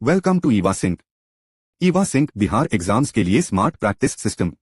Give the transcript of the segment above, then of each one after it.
Welcome to Eva Sync. Eva Sync Bihar exams के लिए smart practice system.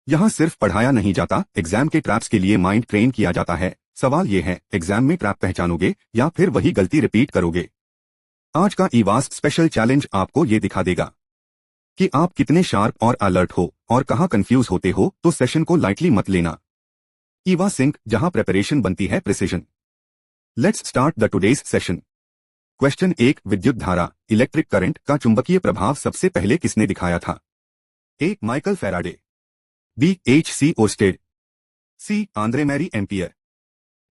यहाँ सिर्फ पढ़ाया नहीं जाता, एग्जाम के ट्रैप्स के लिए माइंड ट्रेन किया जाता है। सवाल ये है, एग्जाम में ट्रैप पहचानोगे या फिर वही गलती रिपीट करोगे? आज का ईवास स्पेशल चैलेंज आपको ये दिखा देगा कि आप कितने शार्प और अलर्ट हो और कहाँ कंफ्यूज होते हो। तो सेशन को लाइटली मत लेना। ईवा सिंक, जहां प्रिपरेशन बनती है precision. Let's start the today's session. Question 1, विद्युत धारा इलेक्ट्रिक करंट का चुंबकीय प्रभाव सबसे पहले किसने दिखाया था? A. Michael Faraday, B. H.C. Oersted, C. Andre Marie Ampere,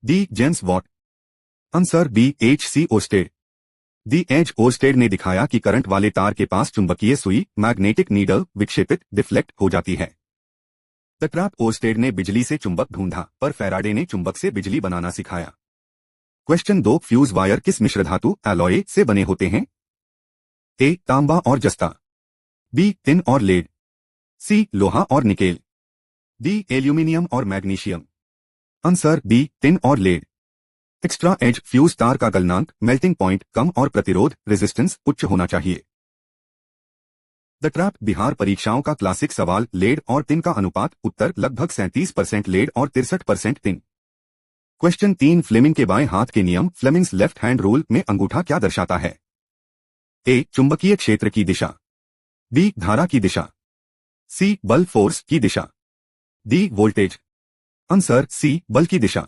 D. James Watt. Answer B. H.C. Oersted. दी एज ओस्टेड ने दिखाया कि करंट वाले तार के पास चुंबकीय सुई मैग्नेटिक नीडल विक्षेपित डिफ्लेक्ट हो जाती है। द ट्रैप ओस्टेड ने बिजली से चुंबक ढूंढा, पर फैराडे ने चुंबक से बिजली बनाना सिखाया। क्वेश्चन 2, फ्यूज वायर किस मिश्र धातु एलॉय से बने होते हैं? ए. तांबा और जस्ता, बी. टिन और लेड, सी. लोहा और निकेल, डी. एल्यूमिनियम और मैग्नीशियम। Answer B. टिन और लेड। एक्स्ट्रा एज फ्यूज तार का गलनांक मेल्टिंग पॉइंट कम और प्रतिरोध रेजिस्टेंस उच्च होना चाहिए। द ट्रैप बिहार परीक्षाओं का क्लासिक सवाल, लेड और टिन का अनुपात। उत्तर लगभग 37% लेड और 63% टिन। क्वेश्चन 3, फ्लेमिंग के बाएं हाथ के नियम फ्लेमिंग्स लेफ्ट हैंड रूल में अंगूठा क्या दर्शाता है? ए. चुंबकीय क्षेत्र की दिशा, बी. धारा की दिशा, सी. बल फोर्स की दिशा, डी. वोल्टेज। Answer C. बल की दिशा।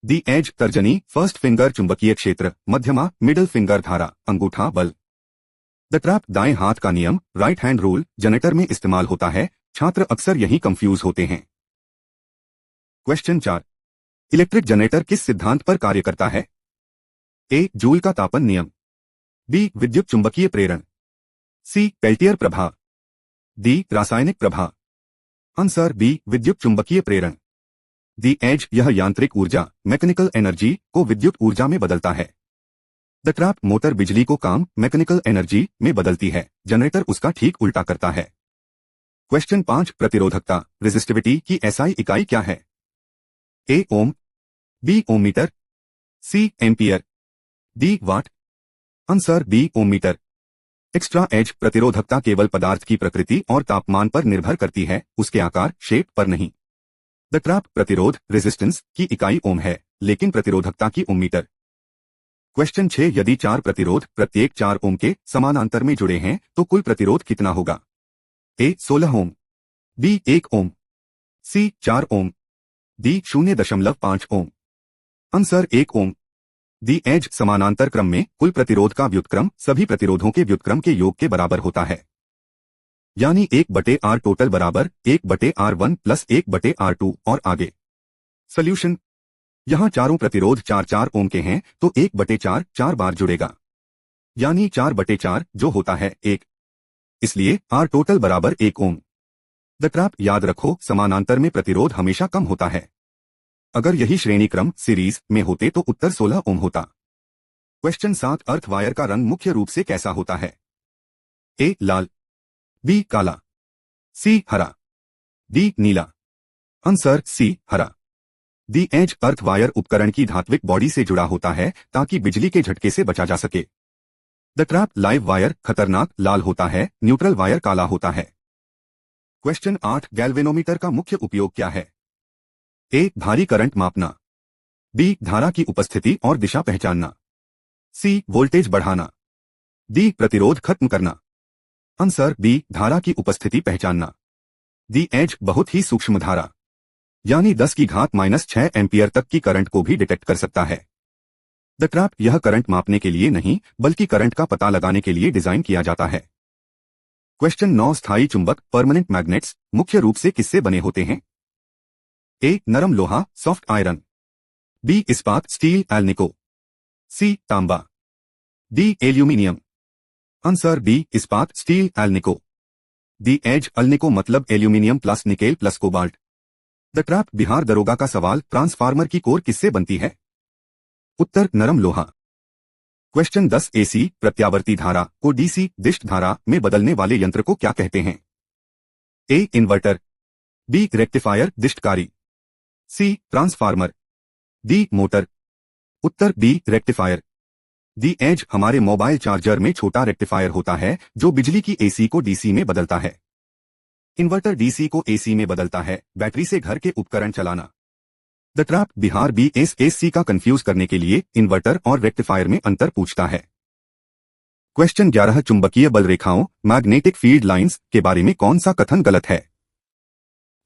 दी एज तर्जनी फर्स्ट फिंगर चुंबकीय क्षेत्र, मध्यमा मिडिल फिंगर धारा, अंगूठा बल। द ट्रैप दाएं हाथ का नियम राइट हैंड रूल जनरेटर में इस्तेमाल होता है। छात्र अक्सर यही कंफ्यूज होते हैं। क्वेश्चन 4, इलेक्ट्रिक जनरेटर किस सिद्धांत पर कार्य करता है? ए. जूल का तापन नियम, बी. विद्युत चुंबकीय प्रेरण, सी. पेल्टियर प्रभाव, डी. रासायनिक प्रभाव। Answer B. विद्युत चुंबकीय प्रेरण। दी एज यह यांत्रिक ऊर्जा मैकेनिकल एनर्जी को विद्युत ऊर्जा में बदलता है। द ट्रैप मोटर बिजली को काम मैकेनिकल एनर्जी में बदलती है, जनरेटर उसका ठीक उल्टा करता है। क्वेश्चन 5, प्रतिरोधकता रेजिस्टिविटी की एसआई इकाई क्या है? A. Ohm, B. Ohm meter, C. Ampere, D. Watt. Answer B. Ohm meter. Extra एज प्रतिरोधकता केवल पदार्थ की प्रकृति और तापमान पर निर्भर करती है, उसके आकार शेप पर नहीं। द ट्रैप प्रतिरोध रेजिस्टेंस की इकाई ओम है, लेकिन प्रतिरोधकता की ओम मीटर। क्वेश्चन 6, यदि 4 प्रतिरोध प्रत्येक 4 ओम के समानांतर में जुड़े हैं तो कुल प्रतिरोध कितना होगा? ए. 16 ओम, बी. 1 ओम, सी. 4 ओम, डी. 0.5 ओम। आंसर 1 ओम। दी एज समानांतर क्रम में कुल प्रतिरोध का व्युत्क्रम सभी प्रतिरोधों के व्युत्क्रम के योग के बराबर होता है, यानी 1/R टोटल बराबर 1/R1 प्लस 1/R2 और आगे। सोल्यूशन, यहाँ चारों प्रतिरोध 4-4 ओम के हैं तो 1/4 4 बार जुड़ेगा, यानी 4/4 जो होता है 1। इसलिए R टोटल बराबर 1 ओम। द ट्रैप याद रखो, समानांतर में प्रतिरोध हमेशा कम होता है। अगर यही श्रेणी क्रम सीरीज में होते तो उत्तर 16 ओम होता। क्वेश्चन 7, अर्थ वायर का रंग मुख्य रूप से कैसा होता है? ए. लाल, बी. काला, सी. हरा, डी. नीला। Answer C. हरा। दी एज अर्थ वायर उपकरण की धात्विक बॉडी से जुड़ा होता है ताकि बिजली के झटके से बचा जा सके। द ट्रैप लाइव वायर खतरनाक लाल होता है, न्यूट्रल वायर काला होता है। क्वेश्चन 8, गैल्वेनोमीटर का मुख्य उपयोग क्या है? ए. भारी करंट मापना, बी. धारा की उपस्थिति और दिशा पहचानना, सी. वोल्टेज बढ़ाना, डी. प्रतिरोध खत्म करना। Answer B. धारा की उपस्थिति पहचानना। दी एज बहुत ही सूक्ष्म धारा, यानी 10⁻⁻6 एम्पियर तक की करंट को भी डिटेक्ट कर सकता है। द ट्रैप यह करंट मापने के लिए नहीं बल्कि करंट का पता लगाने के लिए डिजाइन किया जाता है। क्वेश्चन 9, स्थायी चुंबक परमानेंट मैग्नेट्स मुख्य रूप से किससे बने होते हैं? ए. नरम लोहा सॉफ्ट आयरन, बी. इस्पात स्टील एल्निको, सी. तांबा, डी. एल्यूमिनियम। Answer B. इस्पात steel alnico. The edge alnico मतलब aluminium plus nickel plus cobalt. The trap Bihar दरोगा का सवाल, ट्रांसफार्मर की कोर किससे बनती है? उत्तर नरम लोहा। क्वेश्चन 10, एसी प्रत्यावर्ती धारा को डीसी दिष्ट धारा में बदलने वाले यंत्र को क्या कहते हैं? ए. Inverter, B. रेक्टिफायर दिष्टकारी, सी. Transformer, D. मोटर। उत्तर बी. रेक्टिफायर। दी एज हमारे मोबाइल चार्जर में छोटा रेक्टिफायर होता है जो बिजली की एसी को डीसी में बदलता है। इन्वर्टर डीसी को एसी में बदलता है। बैटरी से घर के उपकरण चलाना। द ट्रैप बिहार BSSC का कंफ्यूज करने के लिए इन्वर्टर और रेक्टिफायर में अंतर पूछता है। क्वेश्चन 11 चुंबकीय बल रेखाओं मैग्नेटिक फील्ड लाइंस के बारे में कौन सा कथन गलत है?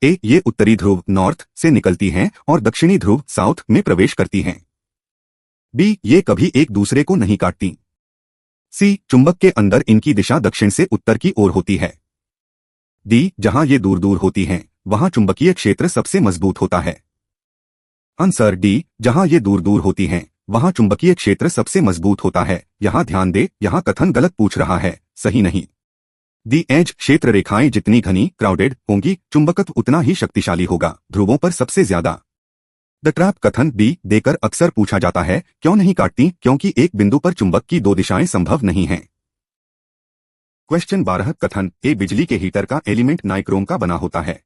ए, ये उत्तरी ध्रुव नॉर्थ से निकलती हैं और दक्षिणी ध्रुव साउथ में प्रवेश करती हैं। बी, ये कभी एक दूसरे को नहीं काटती। सी, चुंबक के अंदर इनकी दिशा दक्षिण से उत्तर की ओर होती है। डी, जहां ये दूर दूर होती हैं वहां चुंबकीय क्षेत्र सबसे मजबूत होता है। आंसर डी, जहां ये दूर दूर होती हैं वहां चुंबकीय क्षेत्र सबसे मजबूत होता है। यहां ध्यान दे, यहां कथन गलत पूछ रहा है, सही नहीं। दी एज क्षेत्र रेखाएं जितनी घनी क्राउडेड होंगी चुंबकत्व उतना ही शक्तिशाली होगा, ध्रुवों पर सबसे ज्यादा। द ट्रैप कथन बी देकर अक्सर पूछा जाता है, क्यों नहीं काटती? क्योंकि एक बिंदु पर चुंबक की दो दिशाएं संभव नहीं हैं। क्वेश्चन 12 कथन ए, बिजली के हीटर का एलिमेंट नाइक्रोम का बना होता है।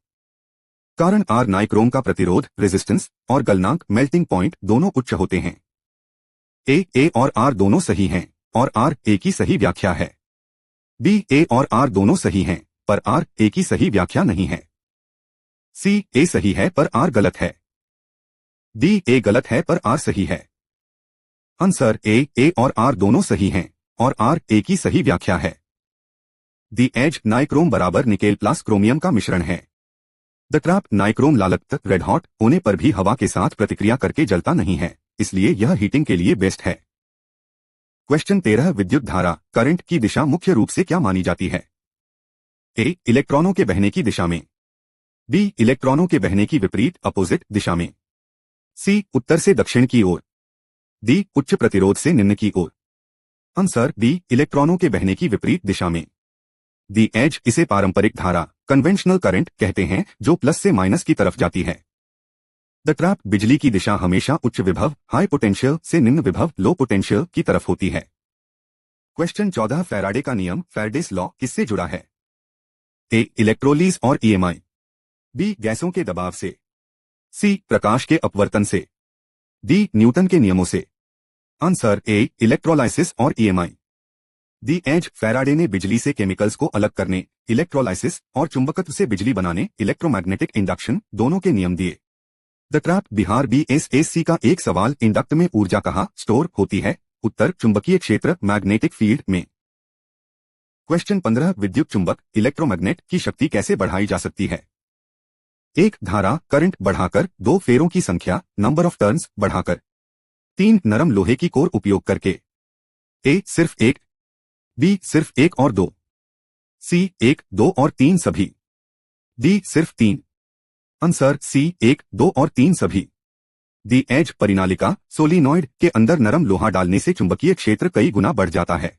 कारण आर, नाइक्रोम का प्रतिरोध रेजिस्टेंस और गलनांक मेल्टिंग पॉइंट दोनों उच्च होते हैं। ए और आर दोनों सही हैं और आर ए की सही व्याख्या है। बी, ए और आर दोनों सही हैं पर आर ए की सही व्याख्या नहीं है। सी, ए सही है पर आर गलत है। डी, ए गलत है पर आर सही है। आंसर ए और आर दोनों सही हैं और आर ए की सही व्याख्या है। दी एज नाइक्रोम बराबर निकेल प्लस क्रोमियम का मिश्रण है। द ट्रैप नाइक्रोम लालक रेड हॉट होने पर भी हवा के साथ प्रतिक्रिया करके जलता नहीं है, इसलिए यह हीटिंग के लिए बेस्ट है। क्वेश्चन 13 विद्युत धारा करंट की दिशा मुख्य रूप से क्या मानी जाती है? ए, इलेक्ट्रॉनों के बहने की दिशा में। बी, इलेक्ट्रॉनों के बहने की विपरीत अपोजिट दिशा में। सी, उत्तर से दक्षिण की ओर। डी, उच्च प्रतिरोध से निम्न की ओर। आंसर बी, इलेक्ट्रॉनों के बहने की विपरीत दिशा में। दी एज इसे पारंपरिक धारा कन्वेंशनल करंट कहते हैं जो प्लस से माइनस की तरफ जाती है। द ट्रैप बिजली की दिशा हमेशा उच्च विभव हाई पोटेंशियल से निम्न विभव लो पोटेंशियल की तरफ होती है। क्वेश्चन 14 फैराडे का नियम फैराडेस लॉ किससे जुड़ा है? ए, इलेक्ट्रोलीज और EMI। बी, गैसों के दबाव से। सी, प्रकाश के अपवर्तन से। डी, न्यूटन के नियमों से। आंसर ए, इलेक्ट्रोलाइसिस और EMI। दी एज फैराडे ने बिजली से केमिकल्स को अलग करने इलेक्ट्रोलाइसिस और चुंबकत्व से बिजली बनाने इलेक्ट्रोमैग्नेटिक इंडक्शन दोनों के नियम दिए। द ट्रैप बिहार BSSC का एक सवाल, इंडक्ट में ऊर्जा कहाँ स्टोर होती है? उत्तर, चुंबकीय क्षेत्र मैग्नेटिक फील्ड में। क्वेश्चन 15 विद्युत चुंबक इलेक्ट्रोमैग्नेट की शक्ति कैसे बढ़ाई जा सकती है? एक, धारा करंट बढ़ाकर। दो, फेरों की संख्या नंबर ऑफ टर्न्स बढ़ाकर। तीन, नरम लोहे की कोर उपयोग करके। ए, सिर्फ एक। बी, सिर्फ एक और दो। सी, एक, दो और तीन सभी। डी, सिर्फ तीन। आंसर सी, एक, दो और तीन सभी। दी एज परिनालिका सोलिनॉइड के अंदर नरम लोहा डालने से चुंबकीय क्षेत्र कई गुना बढ़ जाता है।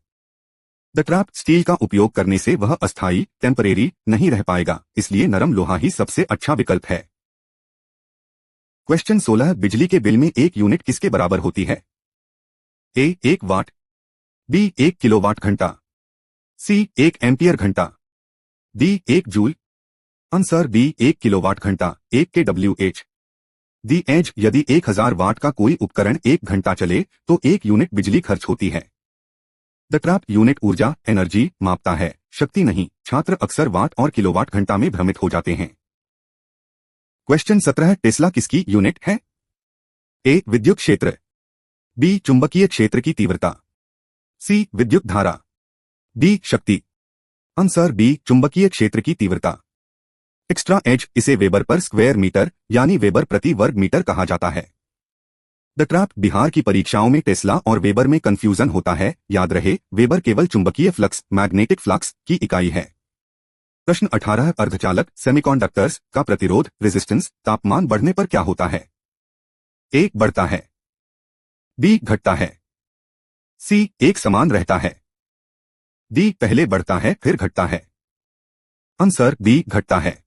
द ट्रैप स्टील का उपयोग करने से वह अस्थायी टेम्परेरी नहीं रह पाएगा, इसलिए नरम लोहा ही सबसे अच्छा विकल्प है। क्वेश्चन 16 बिजली के बिल में एक यूनिट किसके बराबर होती है? ए, 1 वाट। बी, 1 किलोवाट घंटा। सी, 1 एम्पियर घंटा। D, 1 joule. Answer B, 1 kilowatt घंटा 1 kWh। दी एज यदि 1000 वाट का कोई उपकरण 1 घंटा चले तो 1 यूनिट बिजली खर्च होती है। द ट्रैप यूनिट ऊर्जा एनर्जी मापता है, शक्ति नहीं। छात्र अक्सर वाट और किलोवाट घंटा में भ्रमित हो जाते हैं। क्वेश्चन 17 टेस्ला किसकी यूनिट है? ए, विद्युत क्षेत्र। बी, चुंबकीय क्षेत्र की तीव्रता। सी, विद्युत धारा। डी, शक्ति। आंसर बी, चुंबकीय क्षेत्र की तीव्रता। एक्स्ट्रा एज इसे वेबर पर स्क्वायर मीटर यानी वेबर प्रति वर्ग मीटर कहा जाता है। द ट्रैप बिहार की परीक्षाओं में टेस्ला और वेबर में कंफ्यूजन होता है, याद रहे वेबर केवल चुंबकीय फ्लक्स मैग्नेटिक फ्लक्स की इकाई है। प्रश्न 18 अर्धचालक सेमीकंडक्टर्स का प्रतिरोध रेजिस्टेंस तापमान बढ़ने पर क्या होता है? ए, बढ़ता है। बी, घटता है। सी, एक समान रहता है। डी, पहले बढ़ता है फिर घटता है। आंसर बी, घटता है।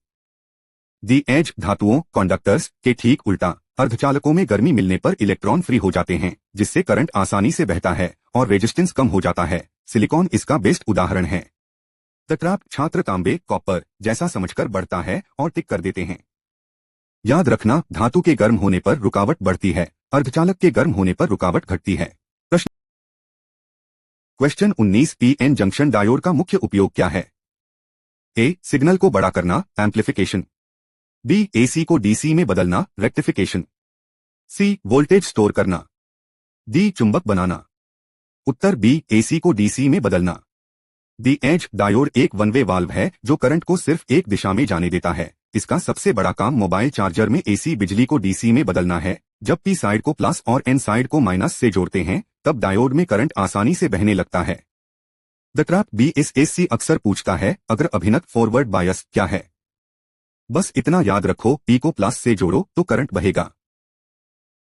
दी एज धातुओं कंडक्टर्स के ठीक उल्टा, अर्धचालकों में गर्मी मिलने पर इलेक्ट्रॉन फ्री हो जाते हैं जिससे करंट आसानी से बहता है और रेजिस्टेंस कम हो जाता है। सिलिकॉन इसका बेस्ट उदाहरण है। द ट्रैप छात्र तांबे कॉपर जैसा समझकर बढ़ता है और टिक कर देते हैं। याद रखना, धातु के गर्म होने पर रुकावट बढ़ती है, अर्धचालक के गर्म होने पर रुकावट घटती है। क्वेश्चन 19 पीएन जंक्शन डायोड का मुख्य उपयोग क्या है? ए. सिग्नल को बड़ा करना, एम्प्लीफिकेशन। बी. एसी को डीसी में बदलना, रेक्टिफिकेशन। सी. वोल्टेज स्टोर करना। डी. चुंबक बनाना। उत्तर बी. एसी को डीसी में बदलना। दी एज डायोड एक वन वे वाल्व है जो करंट को सिर्फ एक दिशा में जाने देता है। इसका सबसे बड़ा काम मोबाइल चार्जर में एसी बिजली को डीसी में बदलना है। जब पी साइड को प्लस और एन साइड को माइनस से जोड़ते हैं तब डायोड में करंट आसानी से बहने लगता है। द ट्रैप बीएसएससी अक्सर पूछता है अगर अभिनत फॉरवर्ड बायस क्या है। बस इतना याद रखो, पी को प्लस से जोड़ो तो करंट बहेगा।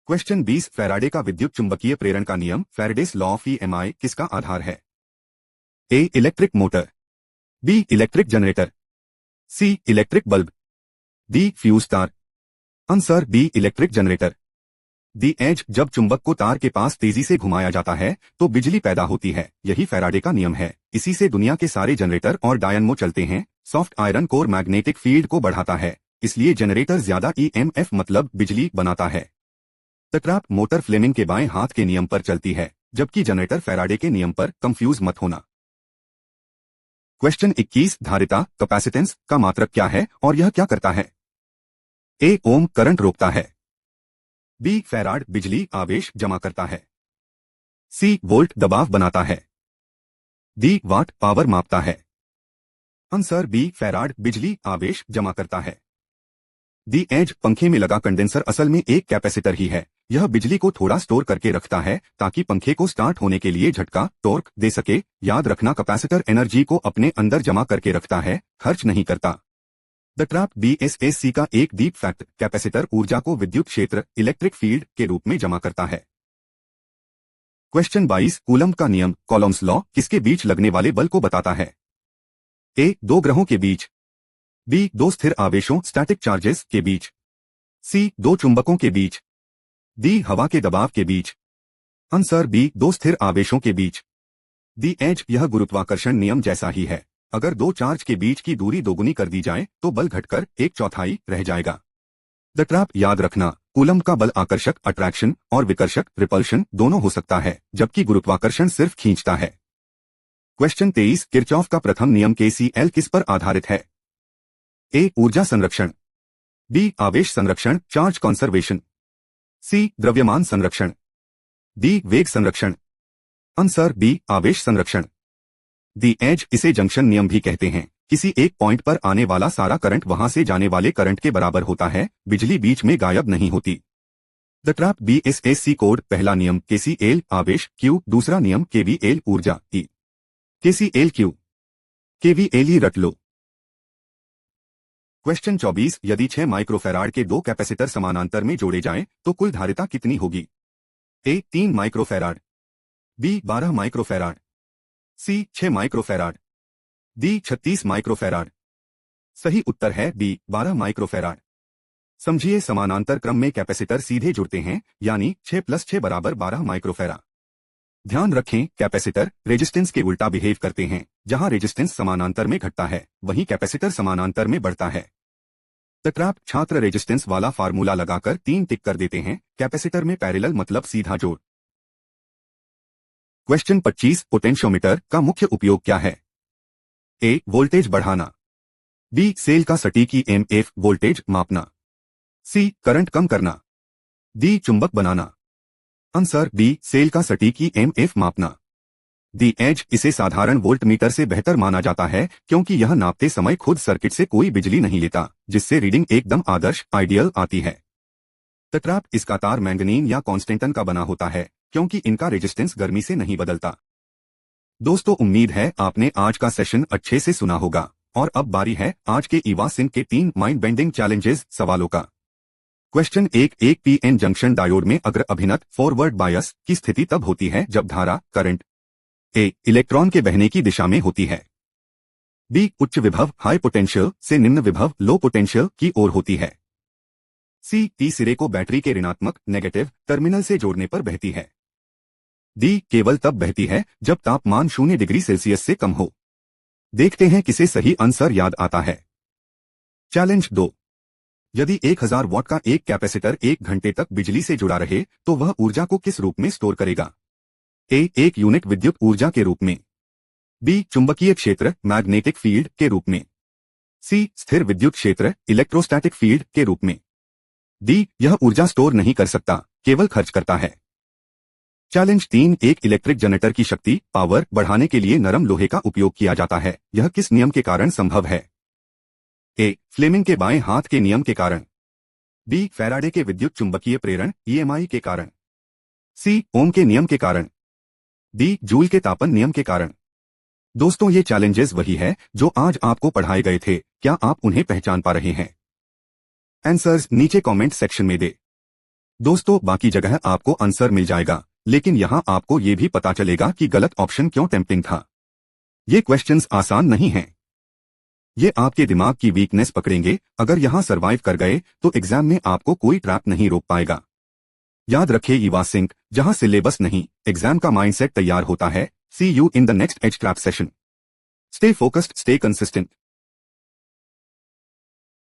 क्वेश्चन 20 फैराडे का विद्युत चुंबकीय प्रेरण का नियम फैराडेस लॉ ऑफ ईएमआई किसका आधार है? A. Electric motor. B. Electric generator. C. Electric bulb. D. Fuse तार। Answer B. Electric generator. दी एज जब चुंबक को तार के पास तेजी से घुमाया जाता है तो बिजली पैदा होती है। यही फैराडे का नियम है। इसी से दुनिया के सारे जनरेटर और डायनमो चलते हैं। Soft iron core magnetic field को बढ़ाता है, इसलिए जनरेटर ज्यादा ईएमएफ मतलब बिजली बनाता है। द ट्रैप मोटर फ्लेमिंग के बाएं हाथ के नियम पर चलती है जबकि जनरेटर फैराडे के नियम पर। कंफ्यूज मत होना। क्वेश्चन 21 धारिता कैपेसिटेंस का मात्रक क्या है और यह क्या करता है? ए. ओम करंट रोकता है। बी. फैराड बिजली आवेश जमा करता है। सी. वोल्ट दबाव बनाता है। डी. वाट पावर मापता है। Answer B. फैराड बिजली आवेश जमा करता है। दी एज पंखे में लगा कंडेंसर असल में एक कैपेसिटर ही है। यह बिजली को थोड़ा स्टोर करके रखता है ताकि पंखे को स्टार्ट होने के लिए झटका टॉर्क दे सके। याद रखना, कैपेसिटर एनर्जी को अपने अंदर जमा करके रखता है, खर्च नहीं करता। द ट्रैप बीएसएससी का एक डीप फैक्ट, कैपेसिटर ऊर्जा को विद्युत क्षेत्र इलेक्ट्रिक फील्ड के रूप में जमा करता है। क्वेश्चन 22 कूलम्ब का नियम कॉलम्स लॉ किसके बीच लगने वाले बल को बताता है? ए. दो ग्रहों के बीच। बी. दो स्थिर आवेशों स्टैटिक चार्जेस के बीच। सी. दो चुंबकों के बीच। डी. हवा के दबाव के बीच। Answer B. दो स्थिर आवेशों के बीच। दी एज यह गुरुत्वाकर्षण नियम जैसा ही है। अगर दो चार्ज के बीच की दूरी दोगुनी कर दी जाए तो बल घटकर एक चौथाई रह जाएगा। द ट्रैप याद रखना, कूलम्ब का बल आकर्षक अट्रैक्शन और विकर्षक रिपल्शन दोनों हो सकता है जबकि गुरुत्वाकर्षण सिर्फ खींचता है। क्वेश्चन 23 किरचॉफ का प्रथम नियम केसीएल किस पर आधारित है? ए. ऊर्जा संरक्षण। बी. आवेश संरक्षण चार्ज कंजर्वेशन। सी. द्रव्यमान संरक्षण। डी. वेग संरक्षण। Answer B. आवेश संरक्षण। दी एज इसे जंक्शन नियम भी कहते हैं। किसी एक पॉइंट पर आने वाला सारा करंट वहां से जाने वाले करंट के बराबर होता है, बिजली बीच में गायब नहीं होती। द ट्रैप बीएसएससी कोड पहला नियम केसीएल आवेश क्यू, दूसरा नियम केवीएल ऊर्जा ई। केसीएल क्यू केवीएल ही रट लो। क्वेश्चन 24 यदि 6 माइक्रोफैराड के दो कैपेसिटर समानांतर में जोड़े जाएं तो कुल धारिता कितनी होगी? ए. 3 माइक्रोफैराड। बी. 12 माइक्रोफैराड। सी. 6 माइक्रोफैराड। डी. 36 माइक्रोफैराड। सही उत्तर है बी. 12 माइक्रोफैराड। समझिए, समानांतर क्रम में कैपेसिटर सीधे जुड़ते हैं यानी 6 + 6 = 12 माइक्रोफैराड। ध्यान रखें, कैपेसिटर रेजिस्टेंस के उल्टा बिहेव करते हैं। जहां रेजिस्टेंस समानांतर में घटता है वहीं कैपेसिटर समानांतर में बढ़ता है। द ट्रैप छात्र रेजिस्टेंस वाला फार्मूला लगाकर 3 टिक कर देते हैं। कैपेसिटर में पैरेलल मतलब सीधा जोड़। क्वेश्चन 25 पोटेंशियोमीटर का मुख्य उपयोग क्या है? ए. वोल्टेज बढ़ाना। बी. सेल का सटीक ईएमएफ वोल्टेज मापना। सी. करंट कम करना। डी. चुंबक बनाना। Answer B. सेल का सटीक ईएमएफ मापना। दी एज इसे साधारण वोल्टमीटर से बेहतर माना जाता है क्योंकि यह नापते समय खुद सर्किट से कोई बिजली नहीं लेता, जिससे रीडिंग एकदम आदर्श आइडियल आती है। द ट्रैप इसका तार मैंगनीन या कॉन्स्टेंटन का बना होता है क्योंकि इनका रेजिस्टेंस गर्मी से नहीं बदलता। दोस्तों, उम्मीद है आपने आज का सेशन अच्छे से सुना होगा और अब बारी है आज के ईवा सिंह के 3 माइंड बेंडिंग चैलेंजेस सवालों का। क्वेश्चन 1 एक पीएन जंक्शन डायोड में अग्र अभिनत फॉरवर्ड बायस की स्थिति तब होती है जब धारा करंट ए. इलेक्ट्रॉन के बहने की दिशा में होती है। बी. उच्च विभव हाई पोटेंशियल से निम्न विभव लो पोटेंशियल की ओर होती है। सी. टी सिरे को बैटरी के ऋणात्मक नेगेटिव टर्मिनल से जोड़ने पर बहती है। डी. केवल तब बहती है जब तापमान 0 डिग्री सेल्सियस से कम हो। देखते हैं किसे सही आंसर याद आता है। चैलेंज 2 यदि 1000 वॉट का एक कैपेसिटर 1 घंटे तक बिजली से जुड़ा रहे तो वह ऊर्जा को किस रूप में स्टोर करेगा? ए एक यूनिट विद्युत ऊर्जा के रूप में, बी चुंबकीय क्षेत्र मैग्नेटिक फील्ड के रूप में, सी स्थिर विद्युत क्षेत्र इलेक्ट्रोस्टैटिक फील्ड के रूप में, डी यह ऊर्जा स्टोर नहीं कर सकता, केवल खर्च करता है। चैलेंज 3 एक इलेक्ट्रिक जनरेटर की शक्ति पावर बढ़ाने के लिए नरम लोहे का उपयोग किया जाता है, यह किस नियम के कारण संभव है? ए फ्लेमिंग के बाएं हाथ के नियम के कारण, बी फैराडे के विद्युत चुंबकीय प्रेरण ईएमआई के कारण, सी ओम के नियम के कारण, डी जूल के तापन नियम के कारण। दोस्तों ये चैलेंजेस वही है जो आज आपको पढ़ाए गए थे, क्या आप उन्हें पहचान पा रहे हैं? आंसर्स नीचे कमेंट सेक्शन में दे। दोस्तों बाकी जगह आपको आंसर मिल जाएगा, लेकिन यहाँ आपको ये भी पता चलेगा कि गलत ऑप्शन क्यों टेम्पटिंग था। ये क्वेश्चंस आसान नहीं हैं। ये आपके दिमाग की वीकनेस पकड़ेंगे, अगर यहाँ सरवाइव कर गए तो एग्जाम में आपको कोई ट्रैप नहीं रोक पाएगा। याद रखें ईवा सिंक, जहाँ सिलेबस नहीं एग्जाम का माइंडसेट तैयार होता है। See you in the next edge trap session. Stay focused, stay consistent.